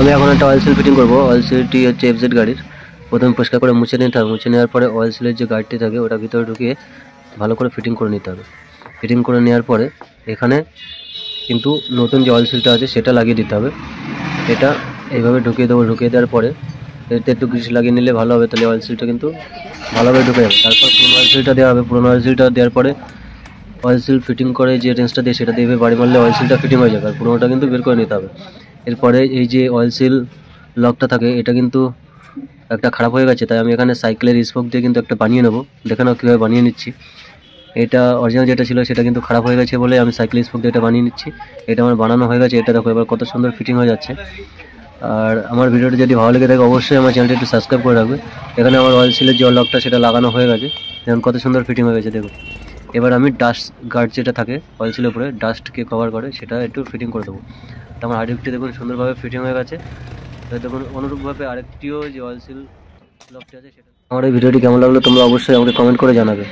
আমি এখন একটা অয়েল সিল ফিটিং করবো। অয়েল সিলটি হচ্ছে এফজেড গাড়ির। প্রথমে পরিষ্কার করে মুছে নিতে হবে। মুছে নেওয়ার পরে অয়েল সিলের যে গাড়িটি থাকে ওটা ভিতরে ঢুকিয়ে ভালো করে ফিটিং করে নিতে হবে। ফিটিং করে নেওয়ার পরে এখানে কিন্তু নতুন যে অয়েল সিলটা আছে সেটা লাগিয়ে দিতে হবে। এটা এইভাবে ঢুকিয়ে দেবো। ঢুকিয়ে দেওয়ার পরে এতে একটু গ্রিস লাগিয়ে নিলে ভালো হবে, তাহলে অয়েল সিলটা কিন্তু ভালোভাবে ঢুকে যাবে। তারপর পুরোনো অয়েল সিলটা দেওয়া হবে। পুরোনো অয়েল সিলটা দেওয়ার পরে অয়েল সিল ফিটিং করে যে রেঞ্জটা দিয়ে সেটা দিয়ে বাড়ি মারলে অয়েল সিলটা ফিটিং হয়ে যাবে, আর পুরোনোটা কিন্তু বের করে নিতে হবে। এরপরে এই যে অয়েল সিল লকটা থাকে এটা কিন্তু একটা খারাপ হয়ে গেছে, তাই আমি এখানে সাইকেলের স্পোক দিয়ে কিন্তু একটা বানিয়ে নেবো। দেখে নাও কীভাবে বানিয়ে নিচ্ছি। এটা অরিজিনাল যেটা ছিল সেটা কিন্তু খারাপ হয়ে গেছে বলে আমি সাইকেল স্পোক দিয়ে এটা বানিয়ে নিচ্ছি। এটা আমার বানানো হয়ে গেছে। এটা দেখো এবার কত সুন্দর ফিটিং হয়ে যাচ্ছে। আর আমার ভিডিওটা যদি ভালো লেগে থাকে অবশ্যই আমার চ্যানেলটি একটু সাবস্ক্রাইব করে রাখবে। এখানে আমার অয়েল সিলের যে লকটা সেটা লাগানো হয়ে গেছে, যেমন কত সুন্দর ফিটিং হয়ে গেছে দেখো। এবার আমি ডাস্ট গার্ড যেটা থাকে অয়েল সিলের উপরে ডাস্টকে কভার করে সেটা একটু ফিটিং করে দেবো। তো আমার আরেকটি দেখুন সুন্দরভাবে ফিটিং হয়ে গেছে। তো দেখুন অনুরূপভাবে আরেকটিও যে অয়েল সিল লকটি আছে সেটা। আমার এই ভিডিওটি কেমন লাগলো তোমরা অবশ্যই আমাকে কমেন্ট করে জানাবে।